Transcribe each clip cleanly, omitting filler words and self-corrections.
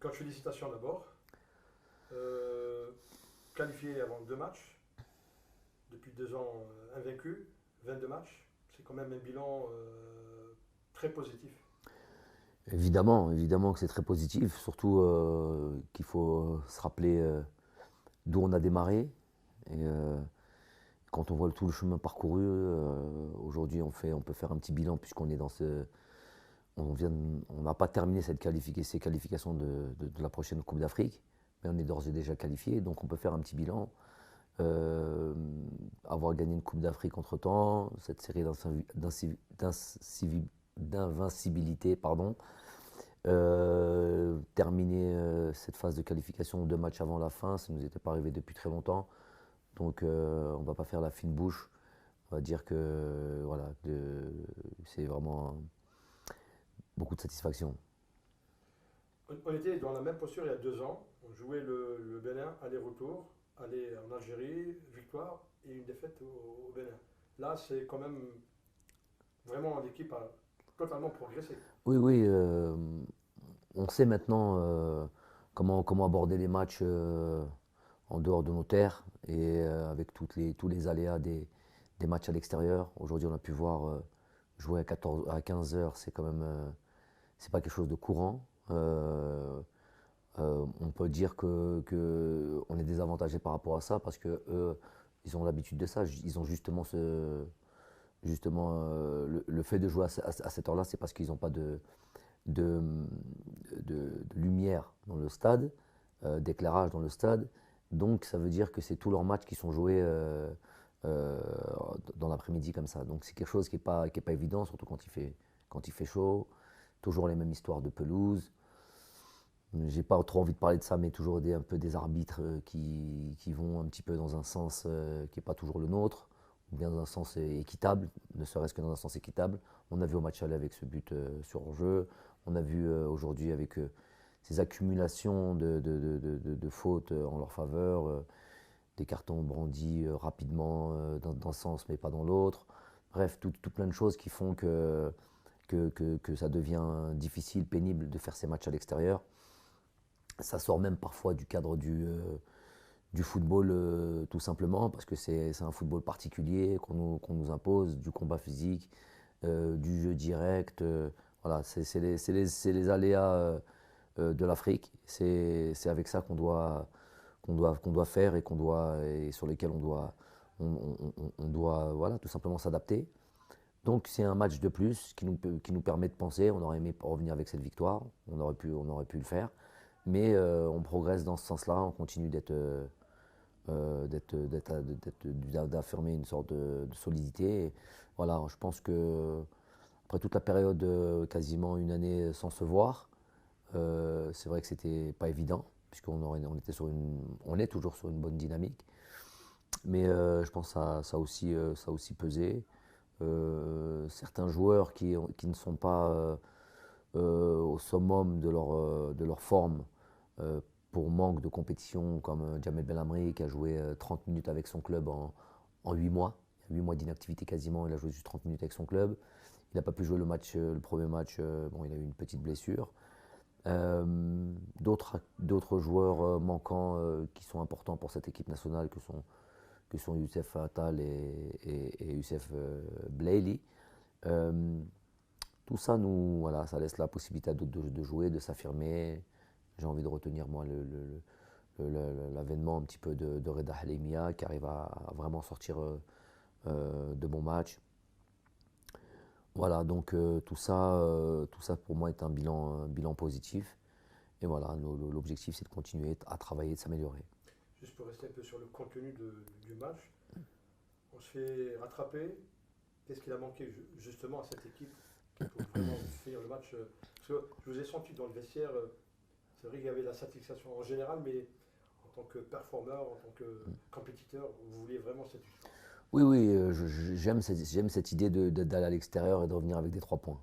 Coach, félicitations d'abord. Euh, Qualifié avant 2 matchs, depuis 2 ans invaincu, 22 matchs. C'est quand même un bilan très positif. Évidemment, évidemment que c'est très positif, surtout qu'il faut se rappeler d'où on a démarré. Et quand on voit tout le chemin parcouru, aujourd'hui on peut faire un petit bilan puisqu'on est dans ce, on n'a pas terminé ces qualifications de la prochaine Coupe d'Afrique, mais on est d'ores et déjà qualifié, donc on peut faire un petit bilan. Euh, Avoir gagné une Coupe d'Afrique entre-temps, cette série d'invincibilité, pardon, terminer cette phase de qualification 2 matchs avant la fin, ça ne nous était pas arrivé depuis très longtemps. Donc on ne va pas faire la fine bouche. On va dire que voilà, c'est vraiment beaucoup de satisfaction. On était dans la même posture il y a 2 ans. On jouait le Bénin aller-retour, aller en Algérie, victoire et une défaite au Bénin. Là, c'est quand même vraiment l'équipe a totalement progressé. Oui, oui, on sait maintenant comment aborder les matchs en dehors de nos terres et avec tous les aléas des matchs à l'extérieur. Aujourd'hui, on a pu voir jouer à 15 heures, c'est quand même c'est pas quelque chose de courant. On peut dire que on est désavantagé par rapport à ça parce que eux, ils ont l'habitude de ça. Ils ont justement le fait de jouer à cette heure-là, c'est parce qu'ils n'ont pas de, de lumière dans le stade, d'éclairage dans le stade. Donc ça veut dire que c'est tous leurs matchs qui sont joués euh, dans l'après-midi comme ça. Donc c'est quelque chose qui est pas évident, surtout quand il fait chaud. Toujours les mêmes histoires de pelouse. J'ai pas trop envie de parler de ça, mais toujours un peu des arbitres qui vont un petit peu dans un sens qui n'est pas toujours le nôtre, ou bien dans un sens équitable, ne serait-ce que dans un sens équitable. On a vu au match aller avec ce but sur jeu, on a vu aujourd'hui avec ces accumulations de fautes en leur faveur, des cartons brandis rapidement dans un sens mais pas dans l'autre. Bref, tout plein de choses qui font que ça devient difficile, pénible de faire ces matchs à l'extérieur. Ça sort même parfois du cadre du football tout simplement parce que c'est un football particulier qu'on nous impose, du combat physique, du jeu direct. Voilà, c'est les aléas de l'Afrique. C'est avec ça qu'on doit faire et sur lesquels on doit voilà, tout simplement s'adapter. Donc c'est un match de plus qui nous permet de penser. On aurait aimé revenir avec cette victoire, on aurait pu le faire. Mais on progresse dans ce sens-là, on continue d'affirmer une sorte de solidité. Et voilà, je pense que après toute la période, quasiment une année sans se voir, c'est vrai que c'était pas évident, on est toujours sur une bonne dynamique. Mais je pense que ça a aussi pesé. Certains joueurs qui ne sont pas au summum de leur forme euh, pour manque de compétition, comme Jamel Belhamri qui a joué 30 minutes avec son club en 8 mois. 8 mois d'inactivité quasiment, il a joué juste 30 minutes avec son club. Il n'a pas pu jouer le premier match, bon, il a eu une petite blessure. D'autres joueurs manquants qui sont importants pour cette équipe nationale que sont Youssef Attal et Youssef Blaili. Euh, Tout ça, voilà, ça laisse la possibilité à d'autres de jouer, de s'affirmer. J'ai envie de retenir, moi, l'avènement un petit peu de Reda Halemia qui arrive à vraiment sortir de bons matchs. Voilà, donc tout ça pour moi est un bilan positif. Et voilà, l'objectif c'est de continuer à travailler, de s'améliorer. Juste pour rester un peu sur le contenu du match, on se fait rattraper. Qu'est-ce qu'il a manqué justement à cette équipe pour vraiment finir le match Parce que je vous ai senti dans le vestiaire, c'est vrai qu'il y avait la satisfaction en général, mais en tant que performeur, en tant que compétiteur, vous vouliez vraiment cette victoire. Oui, oui, j'aime cette idée d'aller à l'extérieur et de revenir avec des 3 points.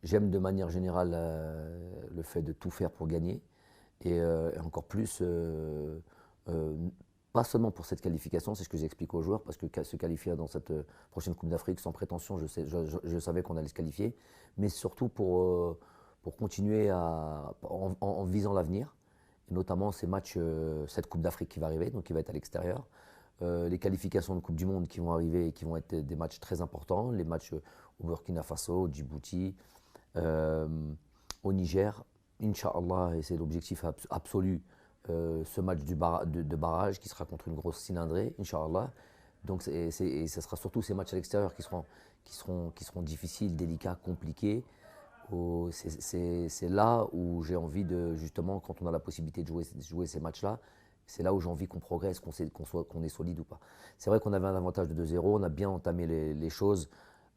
J'aime de manière générale le fait de tout faire pour gagner et encore plus, euh, pas seulement pour cette qualification, c'est ce que j'explique aux joueurs, parce que se qualifier dans cette prochaine Coupe d'Afrique sans prétention, je savais qu'on allait se qualifier, mais surtout pour continuer en visant l'avenir. et notamment ces matchs, cette Coupe d'Afrique qui va arriver, donc qui va être à l'extérieur, les qualifications de Coupe du Monde qui vont arriver et qui vont être des matchs très importants, les matchs au Burkina Faso, au Djibouti, au Niger, Inch'Allah, et c'est l'objectif absolu, ce match de barrage qui sera contre une grosse cylindrée, Inch'Allah. Donc et ce sera surtout ces matchs à l'extérieur qui seront difficiles, délicats, compliqués. C'est là où j'ai envie de, justement, quand on a la possibilité de jouer ces matchs-là, c'est là où j'ai envie qu'on progresse, qu'on est solide ou pas. C'est vrai qu'on avait un avantage de 2-0, on a bien entamé les choses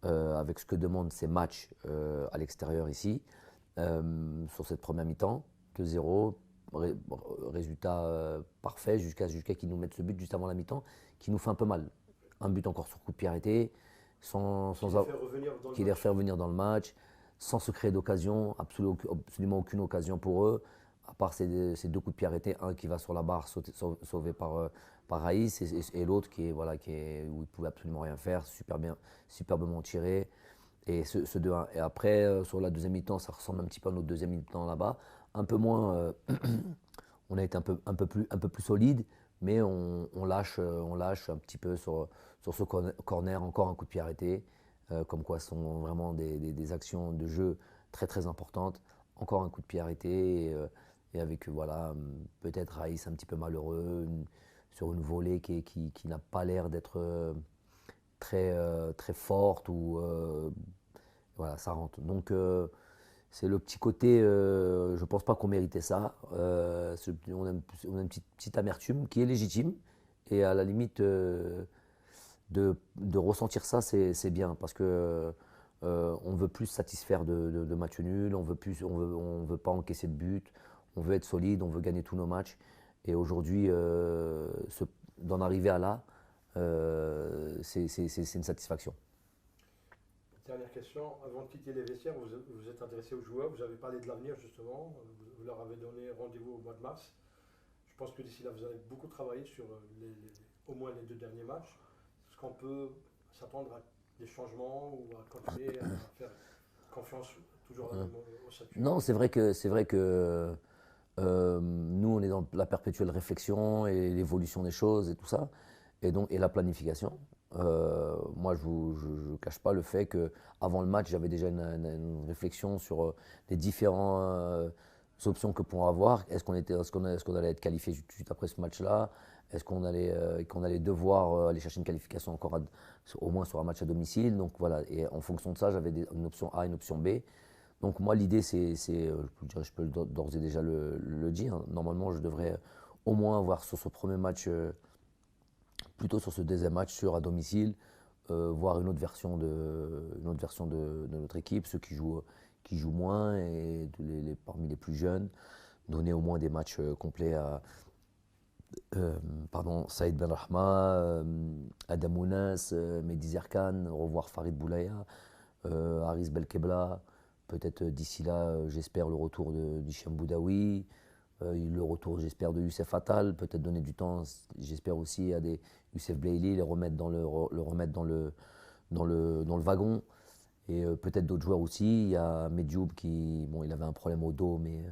avec ce que demandent ces matchs à l'extérieur ici, sur cette première mi-temps. 2-0, résultat parfait jusqu'à qu'ils nous mettent ce but juste avant la mi-temps, qui nous fait un peu mal. Un but encore sur coup de pied arrêté, qui les fait revenir dans le match, sans se créer d'occasion, absolument aucune occasion pour eux, à part ces deux coups de pied arrêtés, un qui va sur la barre sauvé par Raïs, et l'autre où il ne pouvait absolument rien faire, superbement tiré. Et ce 2-1. Et après, sur la deuxième mi-temps, ça ressemble un petit peu à notre deuxième mi-temps là-bas. Un peu moins, on a été un peu plus solide, mais on lâche un petit peu sur ce corner, encore un coup de pied arrêté. Comme quoi ce sont vraiment des actions de jeu très très importantes. Encore un coup de pied arrêté et avec voilà, peut-être Raïs un petit peu malheureux sur une volée qui n'a pas l'air d'être très forte ou voilà, ça rentre. Donc c'est le petit côté, je ne pense pas qu'on méritait ça. On a une petite amertume qui est légitime et à la limite de ressentir ça, c'est bien parce que on veut plus se satisfaire de matchs nuls, on veut pas encaisser de buts, on veut être solide, on veut gagner tous nos matchs. Et aujourd'hui, d'en arriver à là, c'est une satisfaction. Dernière question, avant de quitter les vestiaires, vous êtes intéressé aux joueurs, vous avez parlé de l'avenir justement, vous leur avez donné rendez-vous au mois de mars. Je pense que d'ici là, vous allez beaucoup travailler sur au moins les 2 derniers matchs. Est-ce qu'on peut s'attendre à des changements ou à continuer à faire confiance toujours au statut? Non, c'est vrai que nous, on est dans la perpétuelle réflexion et l'évolution des choses et tout ça, et la planification. Moi, je ne cache pas le fait qu'avant le match, j'avais déjà une réflexion sur les différentes options que pourront avoir. Est-ce qu'on allait être qualifié tout de suite après ce match-là? Est-ce qu'on allait devoir aller chercher une qualification encore au moins sur un match à domicile? Donc voilà, et en fonction de ça, j'avais une option A, une option B. Donc moi, l'idée, je peux d'ores et déjà le dire, hein. Normalement, je devrais au moins avoir sur ce premier match, plutôt sur ce deuxième match à domicile, voir une autre version de notre équipe, ceux qui jouent moins et parmi les plus jeunes, donner au moins des matchs complets à Saïd Benrahma, Adam Ounas, Mehdi Zerkan, revoir Farid Boulaya, Haris Belkebla. Peut-être d'ici là, j'espère le retour d'Hicham Boudaoui, le retour, j'espère, de Youssef Attal, peut-être donner du temps, j'espère aussi à des Youssef Blaili, le remettre dans le wagon. Et peut-être d'autres joueurs aussi. Il y a Medjoub il avait un problème au dos, mais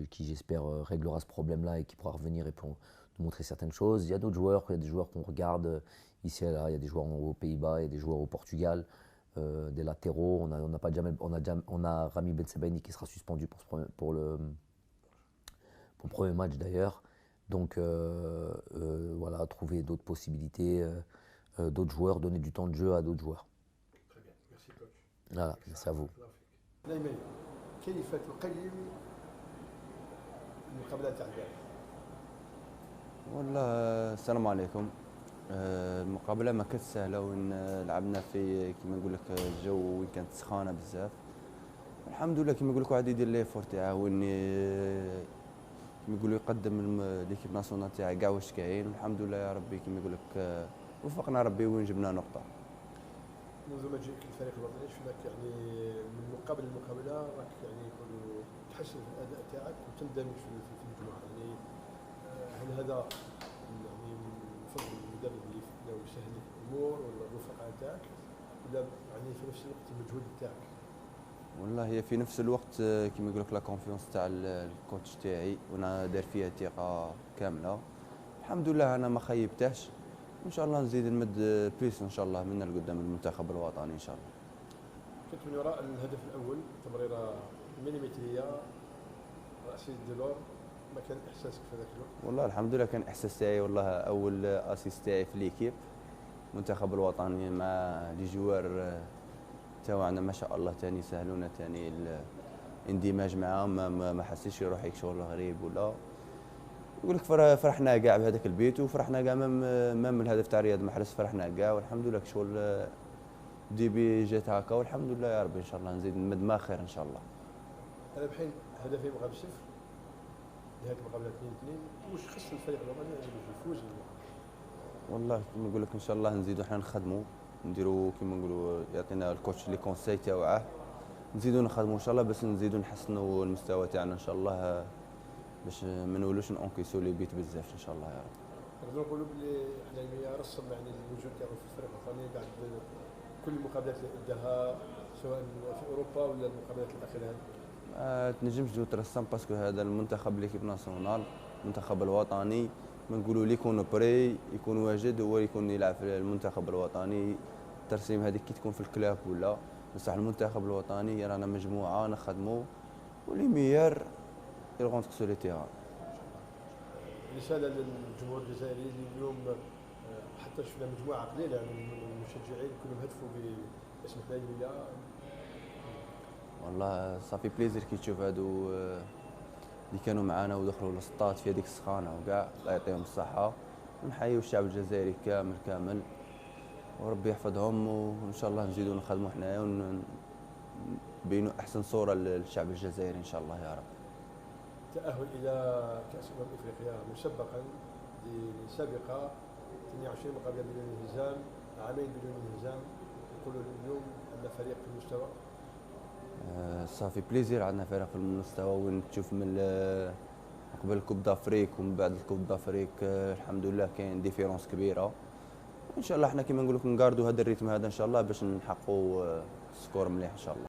qui, j'espère, réglera ce problème-là et qui pourra revenir et pour nous montrer certaines choses. Il y a d'autres joueurs, il y a des joueurs qu'on regarde ici et là. Il y a des joueurs aux Pays-Bas, il y a des joueurs au Portugal. Des latéraux, on a Rami Ben Sebaini qui sera suspendu pour le premier match d'ailleurs. Donc voilà, trouver d'autres possibilités, d'autres joueurs, donner du temps de jeu à d'autres joueurs. Très bien, merci coach. Voilà, merci à vous. Naïmen, كيف تقيم المقابلات تاع البارح؟ والله السلام عليكم. المقابله ما كانت سهله وين لعبنا في كيما نقول لك الجو وين كانت سخانه بزاف. الحمد لله كيما نقول لك واحد يدير لي فور تاعه وين كيما يقولوا يقدم ليكيب ناسيونال تاعي كاع واش كاين. الحمد لله يا ربي كيما يقول لك وفقنا ربي وين جبنا نقطه. منذ ما جاك الفريق الوطني شفناك يعني من مقابله لمقابله راك يعني يقولوا تحسن في الاداء تاعك وتندمج في المجموعه يعني هل هذا يعني من فضل المدرب اللي لو يسهل لك الامور ولا الرفقاء تاعك ولا يعني في نفس الوقت المجهود تاعك؟ والله هي في نفس الوقت كيما يقول لك لا كونفيونس تاع الكوتش تاعي، وانا داير فيها ثقه كامله. الحمد لله انا ما خيبتهش، وان شاء الله نزيد نمد بليس ان شاء الله من لقدام المنتخب الوطني ان شاء الله. كنت من وراء الهدف الاول تمريره مليمتريه راسي ديلور، ما كان احساسك في ذاك الوقت؟ والله الحمد لله كان احساس تاعي، والله اول اسيست تاعي في ليكيب المنتخب الوطني مع لي جوار تاعنا ما شاء الله، تاني سهلونا تاني الاندماج معاهم، ما حسيتش روحي شغل غريب ولا. يقول لك فرحنا كاع بهذاك البيت، وفرحنا كاع مام الهدف تاع رياض محرز، فرحنا كاع والحمد لله شغل ديبي جات هكا، والحمد لله يا ربي ان شاء الله نزيد نمد ما خير ان شاء الله. انا بحين هدفين مقابل صفر، نهايه المقابله 2-2، واش خص الفريق الوطني يعني باش يفوز؟ والله كيما نقول لك ان شاء الله نزيدو حنا نخدموا، نديروا كيما نقولوا يعطينا الكوتش لي كونساي تاوعه، نزيدو نخدموا ان شاء الله باش نزيدو نحسنوا المستوى تاعنا ان شاء الله، باش ما نولوش نونكيسو لي بيت بزاف ان شاء الله يا رب. نقدروا نقولوا بلي حنا رسم يعني الوجود تاعو في الفريق الوطني بعد كل المقابلات اللي اداها سواء في اوروبا ولا المقابلات الاخيره هذه. ما تنجمش تجو ترسم باسكو هذا المنتخب ليكيب ناسيونال، المنتخب الوطني، ما نقولوا لي يكون بري يكون واجد هو يكون يلعب في المنتخب الوطني. الترسيم هذيك كي تكون في الكلاب ولا، بصح المنتخب الوطني رانا مجموعه نخدموا، ولي ميور يلغون سو لي تيران. رساله للجمهور الجزائري اللي اليوم حتى شفنا مجموعه قليله من المشجعين كلهم هتفوا باسم حنايميه. والله صافي بليزير كي تشوف هادو اللي كانوا معانا ودخلوا للسطات في هذيك السخانه وكاع، الله يعطيهم الصحه، ونحيوا الشعب الجزائري كامل كامل، وربي يحفظهم، وان شاء الله نزيدوا نخدموا حنايا ونبينوا احسن صوره للشعب الجزائري ان شاء الله يا رب. تأهل إلى كأس أفريقيا مسبقا لسابقة 22 مقابلة بدون انهزام، عامين بدون انهزام، يقولوا اليوم أن فريق في المستوى. صافي بليزير عندنا فريق في المستوى، وين تشوف من قبل كوب دافريك ومن بعد الكوب دافريك الحمد لله كاين ديفيرونس كبيره. ان شاء الله احنا كيما نقول لك نقاردوا هذا الريتم هذا ان شاء الله باش نحققوا سكور مليح ان شاء الله.